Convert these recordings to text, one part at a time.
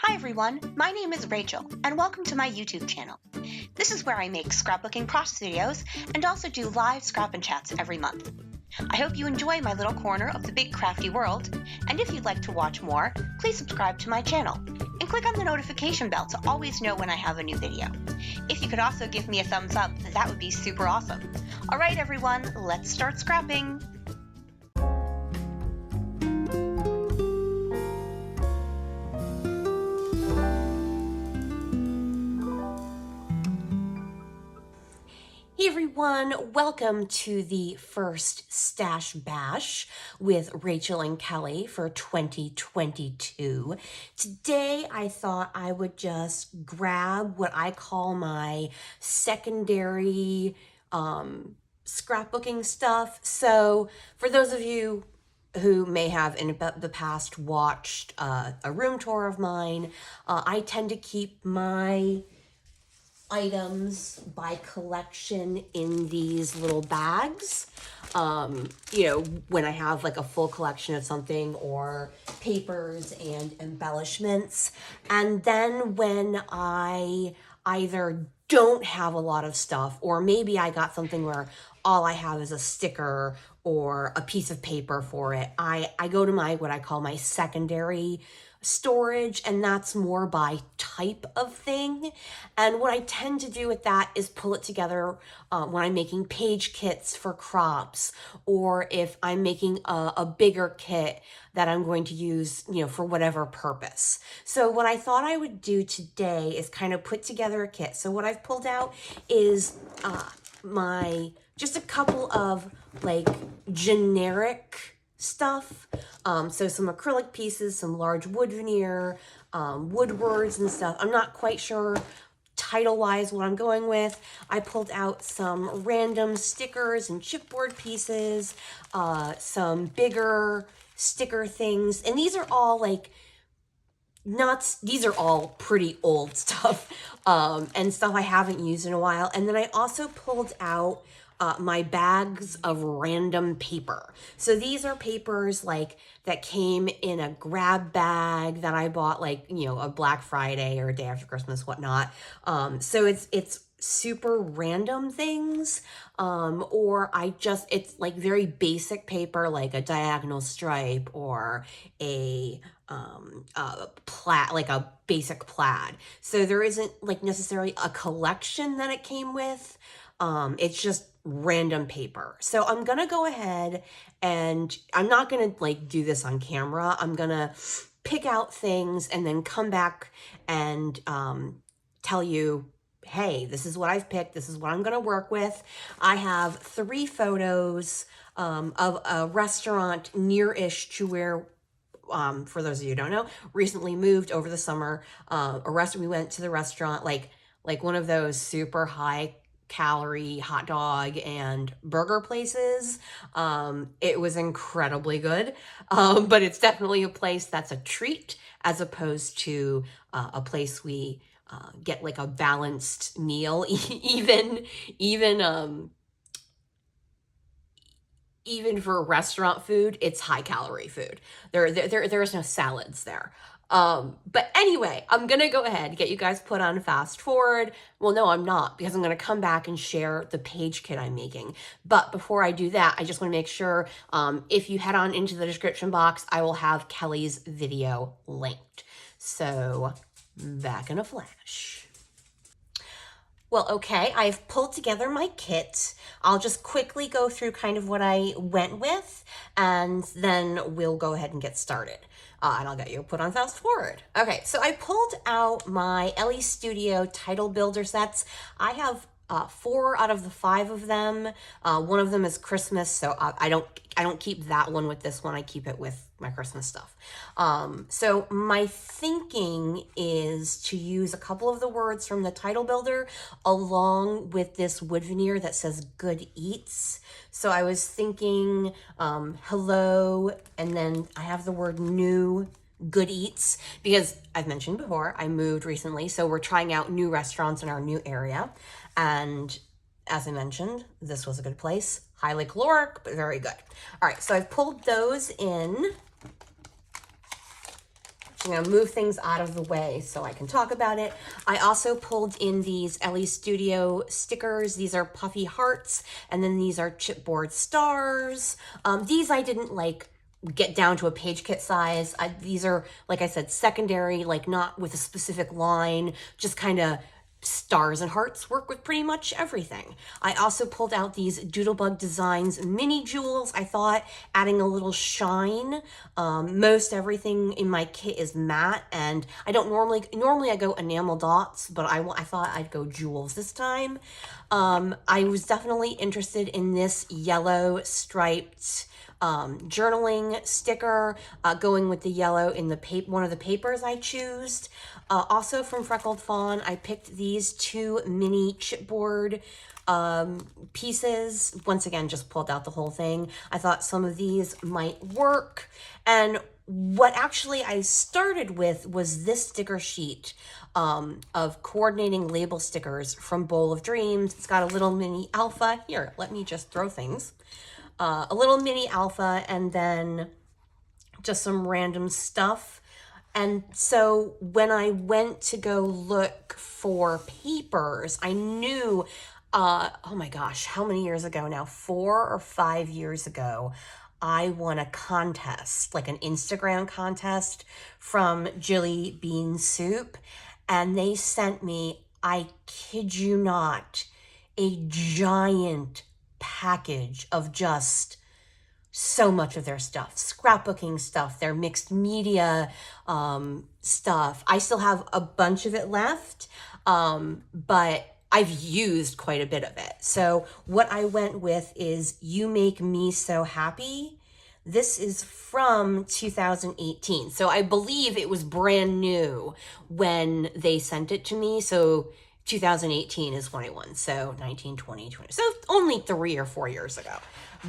Hi everyone, my name is Rachel, and welcome to my YouTube channel. This is where I make scrapbooking process videos and also do live scrap and chats every month. I hope you enjoy my little corner of the big crafty world, and if you'd like to watch more, please subscribe to my channel and click on the notification bell to always know when I have a new video. If you could also give me a thumbs up, that would be super awesome. Alright everyone, let's start scrapping! Hey everyone, welcome to the first Stash Bash with Rachel and Kelly for 2022. Today I thought I would just grab what I call my secondary scrapbooking stuff. So for those of you who may have in the past watched a room tour of mine, I tend to keep my items by collection in these little bags. When I have like a full collection of something or papers and embellishments. And then when I either don't have a lot of stuff, or maybe I got something where all I have is a sticker or a piece of paper for it, I go to what I call my secondary storage, and that's more by type of thing. And what I tend to do with that is pull it together when I'm making page kits for crops, or if I'm making a bigger kit that I'm going to use, for whatever purpose. So what I thought I would do today is kind of put together a kit. So what I've pulled out is just a couple of like generic stuff. So some acrylic pieces, some large wood veneer, wood words and stuff. I'm not quite sure title-wise what I'm going with. I pulled out some random stickers and chipboard pieces, some bigger sticker things, and these are all like these are all pretty old stuff, and stuff I haven't used in a while. And then I also pulled out my bags of random paper. So these are papers like that came in a grab bag that I bought like, a Black Friday or a day after Christmas, whatnot. So it's super random things, or it's like very basic paper, like a diagonal stripe or a plaid, like a basic plaid. So there isn't like necessarily a collection that it came with. It's just random paper. So I'm gonna go ahead, and I'm not gonna like do this on camera. I'm gonna pick out things and then come back and tell you, hey, this is what I've picked. This is what I'm gonna work with. I have 3 photos of a restaurant near-ish to where, for those of you who don't know, recently moved over the summer. We went to the restaurant, like one of those super high calorie hot dog and burger places. It was incredibly good, but it's definitely a place that's a treat as opposed to a place we get like a balanced meal. Even for restaurant food, it's high calorie food. There is no salads there. But anyway, I'm gonna go ahead and get you guys put on fast forward. Well, no, I'm not, because I'm gonna come back and share the page kit I'm making. But before I do that, I just wanna make sure, if you head on into the description box, I will have Kelly's video linked. So back in a flash. Well, okay, I've pulled together my kit. I'll just quickly go through kind of what I went with, and then we'll go ahead and get started. And I'll get you put on fast forward. Okay, so I pulled out my Ellie Studio title builder sets. I have 4 out of the 5 of them. One of them is Christmas, so I don't keep that one with this one. I keep it with my Christmas stuff. So my thinking is to use a couple of the words from the title builder along with this wood veneer that says good eats. So I was thinking hello, and then I have the word new, good eats, because I've mentioned before, I moved recently, so we're trying out new restaurants in our new area. And as I mentioned, this was a good place. Highly caloric, but very good. All right, so I've pulled those in I'm going to move things out of the way so I can talk about it. I also pulled in these Ellie Studio stickers. These are puffy hearts, and then these are chipboard stars. These I didn't like get down to a page kit size. These are, like I said, secondary, like not with a specific line, just kind of stars and hearts work with pretty much everything. I also pulled out these Doodlebug Designs mini jewels. I thought adding a little shine. Most everything in my kit is matte, and I don't normally I go enamel dots, but I thought I'd go jewels this time. I was definitely interested in this yellow striped journaling sticker, going with the yellow in the one of the papers I choose. Also from Freckled Fawn, I picked these two mini chipboard pieces. Once again, just pulled out the whole thing. I thought some of these might work. And what actually I started with was this sticker sheet of coordinating label stickers from Bowl of Dreams. It's got a little mini alpha. Here, let me just throw things. A little mini alpha, and then just some random stuff. And so when I went to go look for papers, I knew, oh my gosh, how many years ago now? 4 or 5 years ago, I won a contest, like an Instagram contest from Jilly Bean Soup. And they sent me, I kid you not, a giant package of just so much of their stuff, scrapbooking stuff, their mixed media stuff. I still have a bunch of it left, but I've used quite a bit of it. So what I went with is You Make Me So Happy. This is from 2018. So I believe it was brand new when they sent it to me. So 2018 is when I won. So 19, 20, 20. So only 3 or 4 years ago.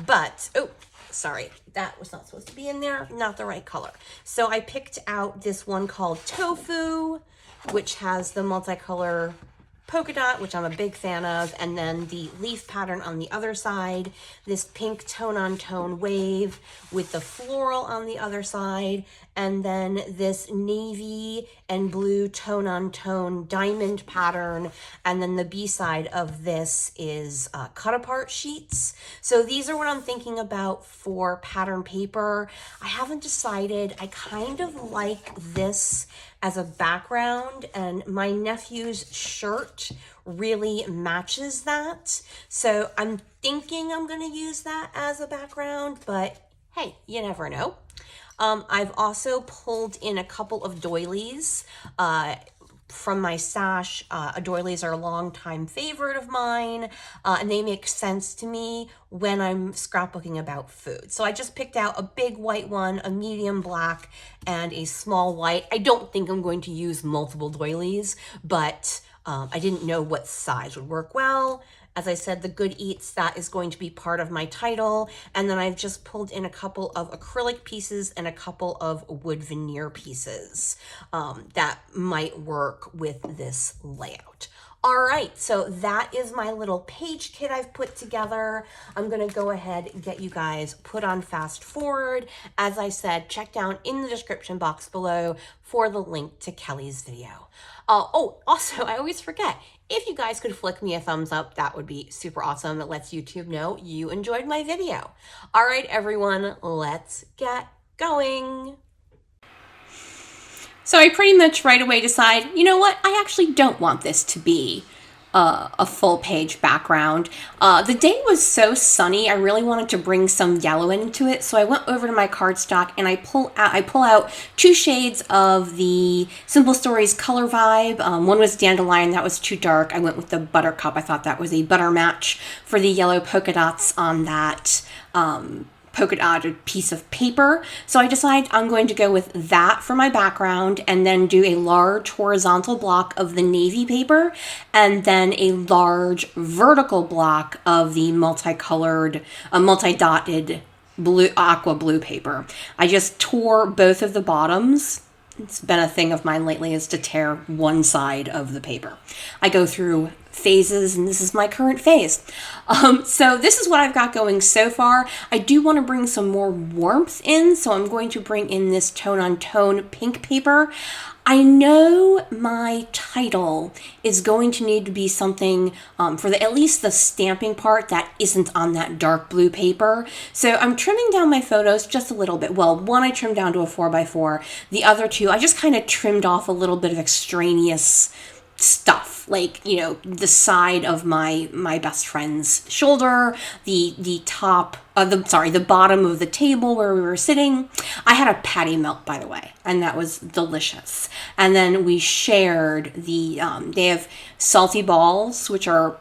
But, oh, sorry, that was not supposed to be in there. Not the right color. So I picked out this one called Tofu, which has the multicolor polka dot, which I'm a big fan of, and then the leaf pattern on the other side, this pink tone-on-tone wave with the floral on the other side, and then this navy and blue tone-on-tone diamond pattern, and then the B-side of this is cut-apart sheets. So these are what I'm thinking about for pattern paper. I haven't decided. I kind of like this as a background, and my nephew's shirt really matches that. So I'm thinking I'm going to use that as a background, but hey, you never know. I've also pulled in a couple of doilies from my stash. Doilies are a longtime favorite of mine, and they make sense to me when I'm scrapbooking about food. So I just picked out a big white one, a medium black, and a small white. I don't think I'm going to use multiple doilies, but I didn't know what size would work well. As I said, the Good Eats, that is going to be part of my title. And then I've just pulled in a couple of acrylic pieces and a couple of wood veneer pieces that might work with this layout. All right, so that is my little page kit I've put together. I'm gonna go ahead and get you guys put on fast forward. As I said, check down in the description box below for the link to Kelly's video. Oh, also, I always forget, if you guys could flick me a thumbs up, that would be super awesome. That lets YouTube know you enjoyed my video. All right, everyone, let's get going. So I pretty much right away decide, you know what, I actually don't want this to be a full page background. The day was so sunny, I really wanted to bring some yellow into it, so I went over to my cardstock and I pull out 2 shades of the Simple Stories color vibe. One was Dandelion, that was too dark. I went with the Buttercup. I thought that was a better match for the yellow polka dots on that polka dotted piece of paper. So I decided I'm going to go with that for my background, and then do a large horizontal block of the navy paper, and then a large vertical block of the multi-dotted blue, aqua blue paper. I just tore both of the bottoms. It's been a thing of mine lately, is to tear one side of the paper. I go through phases, and this is my current phase. So this is what I've got going so far. I do want to bring some more warmth in, so I'm going to bring in this tone on tone pink paper. I know my title is going to need to be something for at least the stamping part that isn't on that dark blue paper. So I'm trimming down my photos just a little bit. Well, one I trimmed down to a 4x4. The other two, I just kind of trimmed off a little bit of extraneous stuff, like, you know, the side of my best friend's shoulder, the top of the bottom of the table where we were sitting. I had a patty melt, by the way, and that was delicious. And then we shared the they have salty balls, which are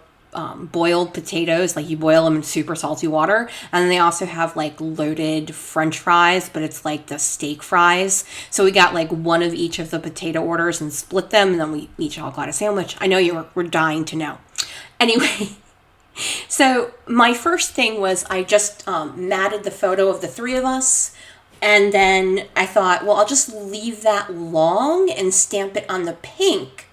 boiled potatoes, like you boil them in super salty water. And then they also have like loaded French fries, but it's like the steak fries. So we got like one of each of the potato orders and split them, and then we each all got a sandwich. I know we're dying to know. Anyway, so my first thing was I just matted the photo of the three of us. And then I thought, well, I'll just leave that long and stamp it on the pink.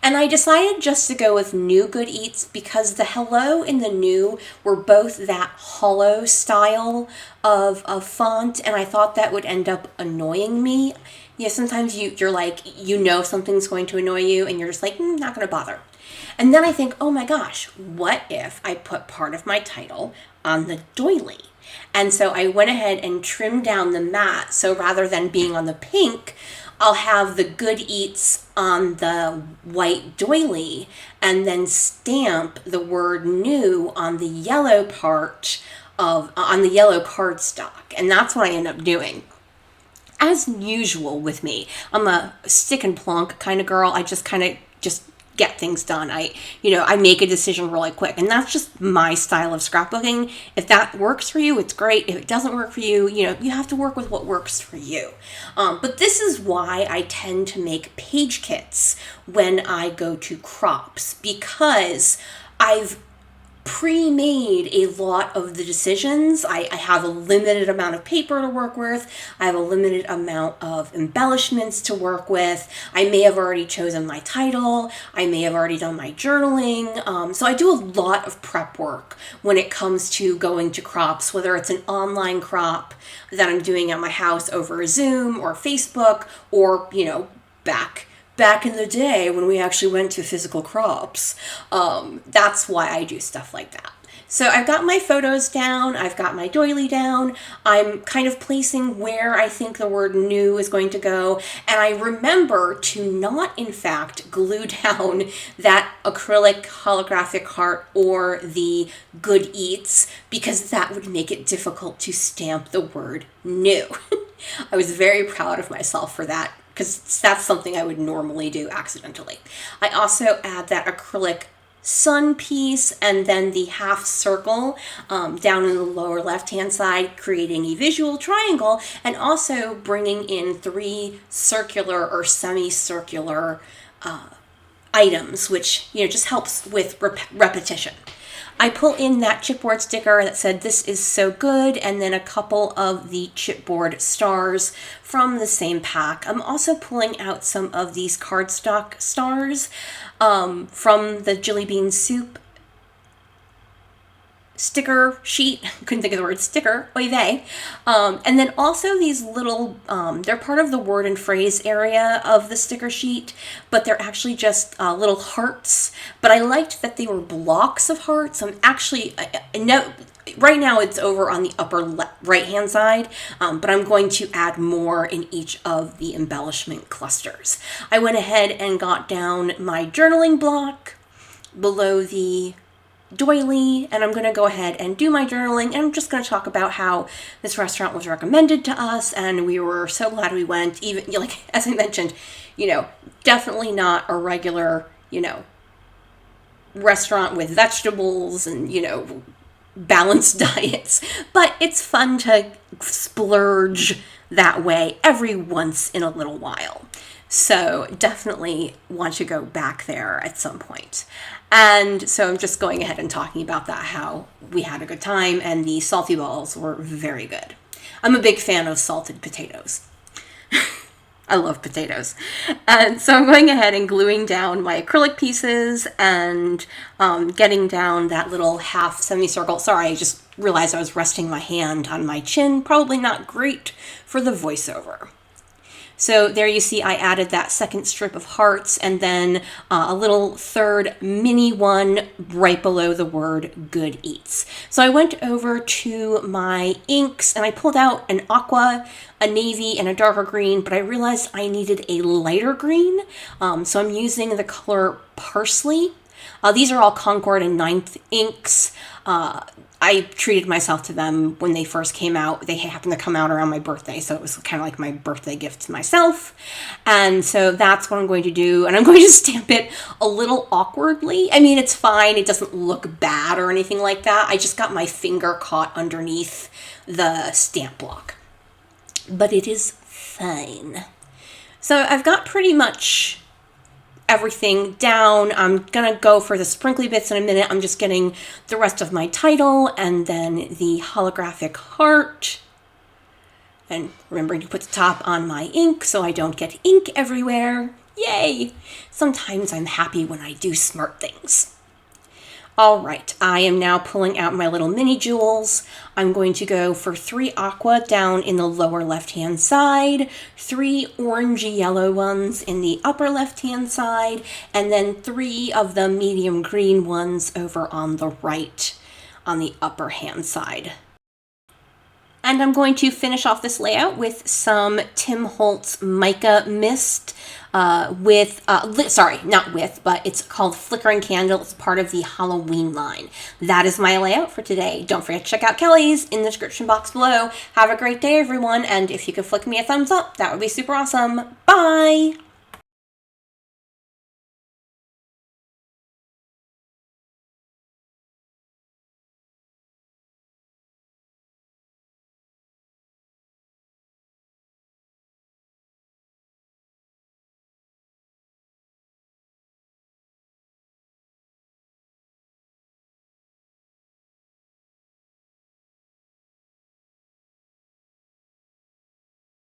And I decided just to go with New Good Eats because the hello and the new were both that hollow style of font, and I thought that would end up annoying me. Yeah, sometimes you're like, you know something's going to annoy you, and you're just like, not going to bother. And then I think, oh my gosh, what if I put part of my title on the doily? And so I went ahead and trimmed down the matte, so rather than being on the pink, I'll have the Good Eats on the white doily and then stamp the word new on the yellow part on the yellow cardstock. And that's what I end up doing. As usual with me, I'm a stick and plunk kind of girl. I just get things done. I make a decision really quick, and that's just my style of scrapbooking. If that works for you, it's great. If it doesn't work for you, you have to work with what works for you. But this is why I tend to make page kits when I go to crops, because I've pre-made a lot of the decisions. I have a limited amount of paper to work with. I have a limited amount of embellishments to work with. I may have already chosen my title. I may have already done my journaling. So I do a lot of prep work when it comes to going to crops, whether it's an online crop that I'm doing at my house over Zoom or Facebook, or, back in the day when we actually went to physical crops. That's why I do stuff like that. So I've got my photos down, I've got my doily down, I'm kind of placing where I think the word new is going to go, and I remember to not, in fact, glue down that acrylic holographic heart or the Good Eats, because that would make it difficult to stamp the word new. I was very proud of myself for that, because that's something I would normally do accidentally. I also add that acrylic sun piece and then the half circle down in the lower left-hand side, creating a visual triangle, and also bringing in 3 circular or semicircular items, which just helps with repetition. I pull in that chipboard sticker that said "This is so good," and then a couple of the chipboard stars from the same pack. I'm also pulling out some of these cardstock stars from the Jelly Bean Soup sticker sheet. Couldn't think of the word sticker. Oy vey. And then also these little, they're part of the word and phrase area of the sticker sheet, but they're actually just little hearts. But I liked that they were blocks of hearts. I'm actually, no, right now it's over on the upper right-hand side, but I'm going to add more in each of the embellishment clusters. I went ahead and got down my journaling block below the doily, and I'm going to go ahead and do my journaling, and I'm just going to talk about how this restaurant was recommended to us, and we were so glad we went. Even, like, as I mentioned, definitely not a regular, restaurant with vegetables and, balanced diets, but it's fun to splurge that way every once in a little while. So definitely want to go back there at some point. And so I'm just going ahead and talking about that, how we had a good time, and the salty balls were very good. I'm a big fan of salted potatoes. I love potatoes. And so I'm going ahead and gluing down my acrylic pieces and getting down that little half semicircle. Sorry, I just realized I was resting my hand on my chin. Probably not great for the voiceover. So there you see I added that second strip of hearts and then a little third mini one right below the word good eats. So I went over to my inks and I pulled out an aqua, a navy, and a darker green, but I realized I needed a lighter green. So I'm using the color Parsley. These are all Concord and Ninth inks. I treated myself to them when they first came out. They happened to come out around my birthday, so it was kind of like my birthday gift to myself. And so that's what I'm going to do. And I'm going to stamp it a little awkwardly. I mean, it's fine. It doesn't look bad or anything like that. I just got my finger caught underneath the stamp block. But it is fine. So I've got pretty much everything down. I'm gonna go for the sprinkly bits in a minute. I'm just getting the rest of my title and then the holographic heart. And remembering to put the top on my ink so I don't get ink everywhere. Yay! Sometimes I'm happy when I do smart things. All right, I am now pulling out my little mini jewels. I'm going to go for 3 aqua down in the lower left-hand side, 3 orangey yellow ones in the upper left-hand side, and then 3 of the medium green ones over on the right on the upper hand side. And I'm going to finish off this layout with some Tim Holtz Mica Mist but it's called Flickering Candle. It's part of the Halloween line. That is my layout for today. Don't forget to check out Kelly's in the description box below. Have a great day, everyone, and if you could flick me a thumbs up, that would be super awesome. Bye!